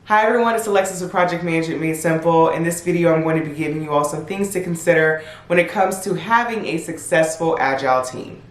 Hi everyone, it's Alexis with Project Management Made Simple. In this video, I'm going to be giving you all some things to consider when it comes to having a successful Agile team.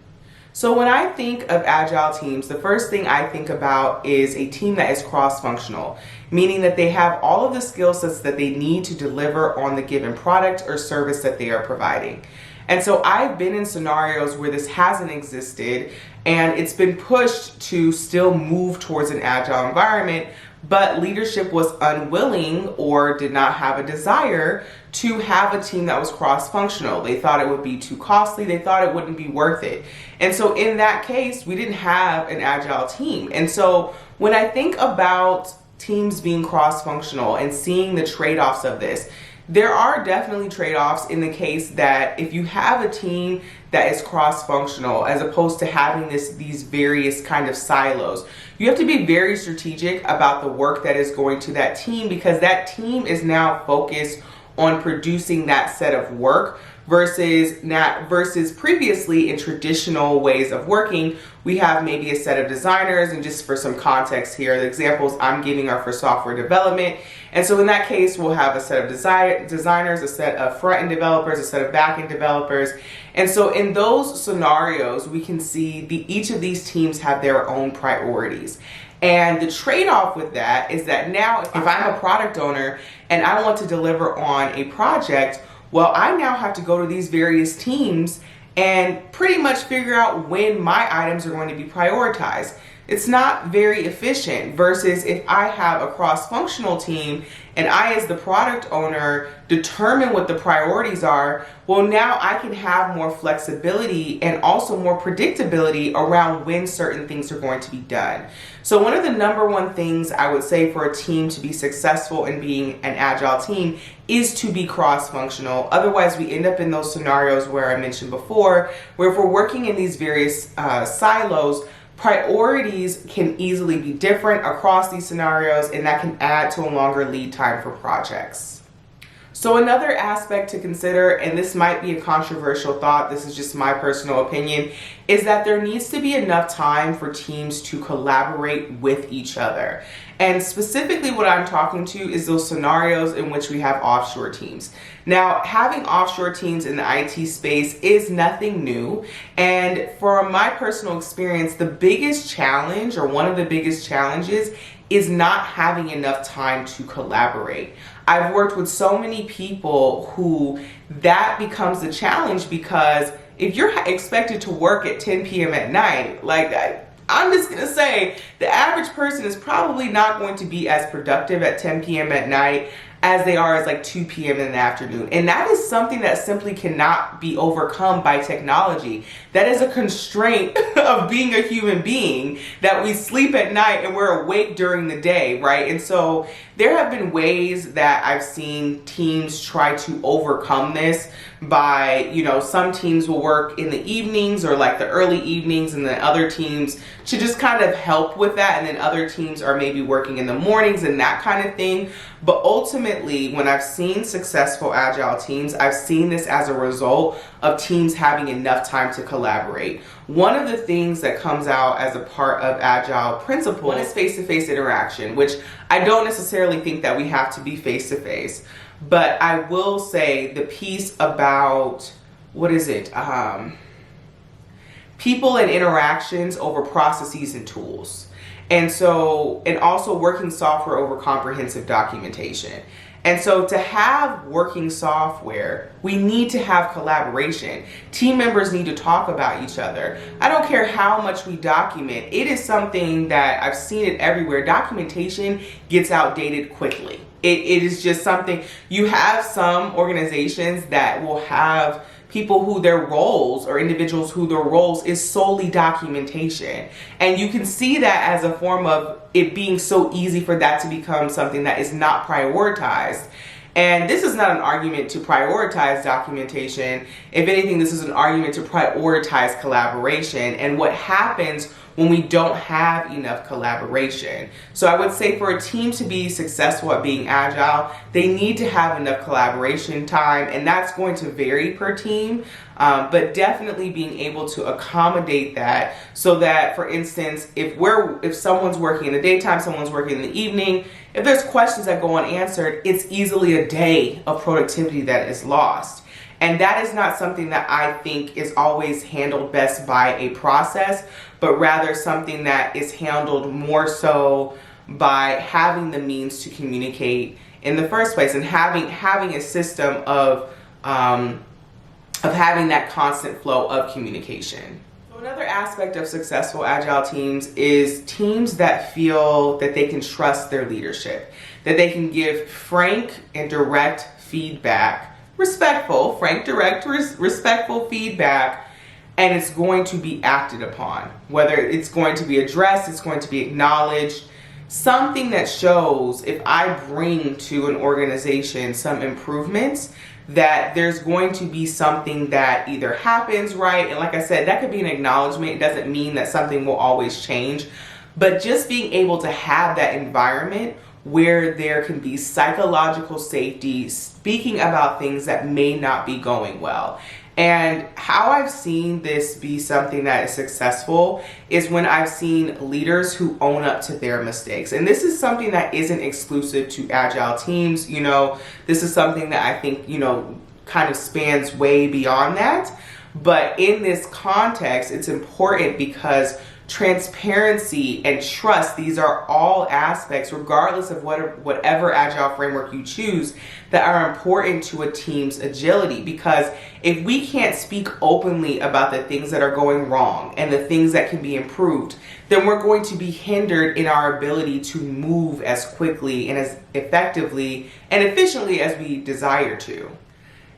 So when I think of Agile teams, the first thing I think about is a team that is cross-functional, meaning that they have all of the skill sets that they need to deliver on the given product or service that they are providing. And so I've been in scenarios where this hasn't existed and it's been pushed to still move towards an Agile environment, but leadership was unwilling or did not have a desire to have a team that was cross-functional. They thought it would be too costly. They thought it wouldn't be worth it. And so in that case, we didn't have an Agile team. And so when I think about teams being cross-functional and seeing the trade-offs of this, there are definitely trade-offs in the case that if you have a team that is cross-functional as opposed to having these various kind of silos, you have to be very strategic about the work that is going to that team, because that team is now focused on producing that set of work versus previously in traditional ways of working. We have maybe a set of designers, and just for some context here, the examples I'm giving are for software development. And so in that case, we'll have a set of designers, a set of front-end developers, a set of back-end developers. And so in those scenarios, we can see each of these teams have their own priorities. And the trade-off with that is that now if I'm a product owner and I want to deliver on a project, well, I now have to go to these various teams and pretty much figure out when my items are going to be prioritized. It's not very efficient versus if I have a cross-functional team and I, as the product owner, determine what the priorities are. Well, now I can have more flexibility and also more predictability around when certain things are going to be done. So one of the number one things I would say for a team to be successful in being an Agile team is to be cross-functional. Otherwise, we end up in those scenarios where I mentioned before, where if we're working in these various silos, priorities can easily be different across these scenarios, and that can add to a longer lead time for projects. So another aspect to consider, and this might be a controversial thought, this is just my personal opinion, is that there needs to be enough time for teams to collaborate with each other. And specifically what I'm talking to is those scenarios in which we have offshore teams. Now, having offshore teams in the IT space is nothing new. And from my personal experience, the biggest challenge, or one of the biggest challenges, is not having enough time to collaborate. I've worked with so many people who that becomes the challenge, because if you're expected to work at 10 p.m. at night, I'm just gonna say the average person is probably not going to be as productive at 10 p.m. at night as they are as 2 p.m. in the afternoon. And that is something that simply cannot be overcome by technology. That is a constraint of being a human being, that we sleep at night and we're awake during the day, right? And so there have been ways that I've seen teams try to overcome this by, some teams will work in the evenings or the early evenings, and then other teams to just kind of help with that. And then other teams are maybe working in the mornings and that kind of thing. But ultimately, when I've seen successful Agile teams, I've seen this as a result of teams having enough time to collaborate. One of the things that comes out as a part of Agile principles is face-to-face interaction, which I don't necessarily think that we have to be face-to-face. But I will say the piece about, people and interactions over processes and tools. And also working software over comprehensive documentation. And so to have working software, we need to have collaboration. Team members need to talk about each other. I don't care how much we document. It is something that I've seen it everywhere. Documentation gets outdated quickly. It is just something. You have some organizations that will have people who their roles, or individuals who their roles is solely documentation. And you can see that as a form of it being so easy for that to become something that is not prioritized. And this is not an argument to prioritize documentation. If anything, this is an argument to prioritize collaboration and what happens when we don't have enough collaboration. So I would say for a team to be successful at being Agile, they need to have enough collaboration time, and that's going to vary per team. But definitely being able to accommodate that, so that, for instance, if someone's working in the daytime, someone's working in the evening, if there's questions that go unanswered, it's easily a day of productivity that is lost. And that is not something that I think is always handled best by a process, but rather something that is handled more so by having the means to communicate in the first place, and having a system of having that constant flow of communication. So another aspect of successful Agile teams is teams that feel that they can trust their leadership, that they can give frank and direct feedback, respectful feedback, and it's going to be acted upon. Whether it's going to be addressed, it's going to be acknowledged. Something that shows, if I bring to an organization some improvements, that there's going to be something that either happens right, and like I said, that could be an acknowledgement. It doesn't mean that something will always change, but just being able to have that environment where there can be psychological safety, speaking about things that may not be going well. And how I've seen this be something that is successful is when I've seen leaders who own up to their mistakes. And this is something that isn't exclusive to Agile teams. You know, this is something that I think, you know, kind of spans way beyond that. But in this context, it's important because transparency and trust, these are all aspects, regardless of whatever Agile framework you choose, that are important to a team's agility. Because if we can't speak openly about the things that are going wrong and the things that can be improved, then we're going to be hindered in our ability to move as quickly and as effectively and efficiently as we desire to.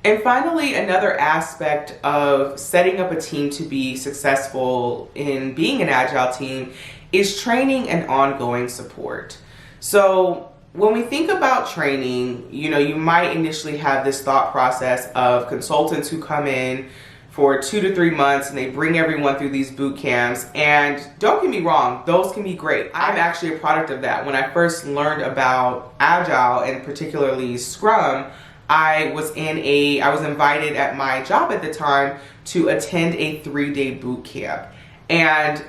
And finally, another aspect of setting up a team to be successful in being an Agile team is training and ongoing support. So when we think about training, you know, you might initially have this thought process of consultants who come in for 2 to 3 months and they bring everyone through these boot camps. And don't get me wrong, those can be great. I'm actually a product of that. When I first learned about Agile, and particularly Scrum, I was invited at my job at the time to attend a 3-day boot camp. And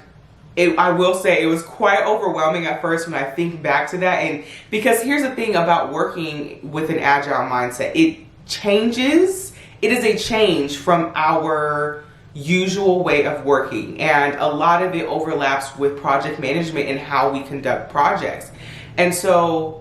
I will say it was quite overwhelming at first when I think back to that. And because here's the thing about working with an Agile mindset, it changes. It is a change from our usual way of working. And a lot of it overlaps with project management and how we conduct projects. And so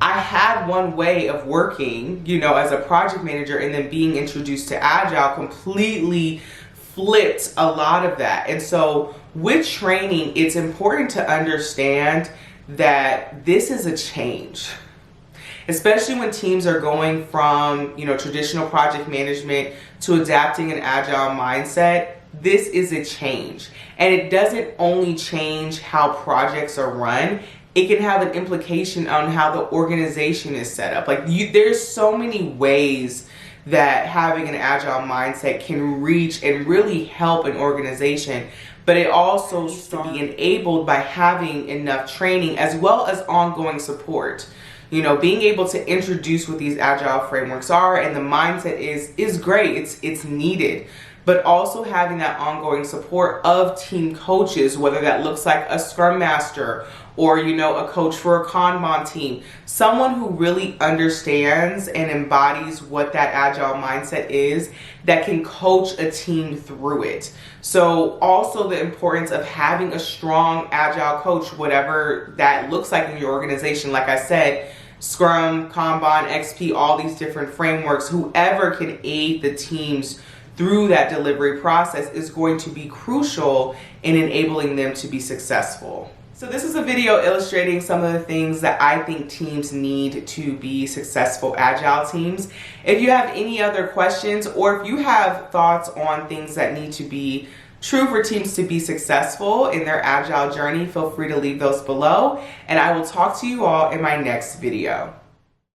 I had one way of working, you know, as a project manager, and then being introduced to Agile completely flipped a lot of that. And so with training, it's important to understand that this is a change, especially when teams are going from, you know, traditional project management to adapting an Agile mindset. This is a change, and it doesn't only change how projects are run. It can have an implication on how the organization is set up. Like, there's so many ways that having an Agile mindset can reach and really help an organization, but it also needs to be enabled by having enough training as well as ongoing support. You know, being able to introduce what these Agile frameworks are and the mindset is great. It's needed. But also having that ongoing support of team coaches, whether that looks like a ScrumMaster or, you know, a coach for a Kanban team, someone who really understands and embodies what that Agile mindset is, that can coach a team through it. So also the importance of having a strong Agile coach, whatever that looks like in your organization. Like I said, Scrum, Kanban, XP, all these different frameworks, whoever can aid the teams through that delivery process is going to be crucial in enabling them to be successful. So this is a video illustrating some of the things that I think teams need to be successful Agile teams. If you have any other questions, or if you have thoughts on things that need to be true for teams to be successful in their Agile journey, feel free to leave those below, and I will talk to you all in my next video.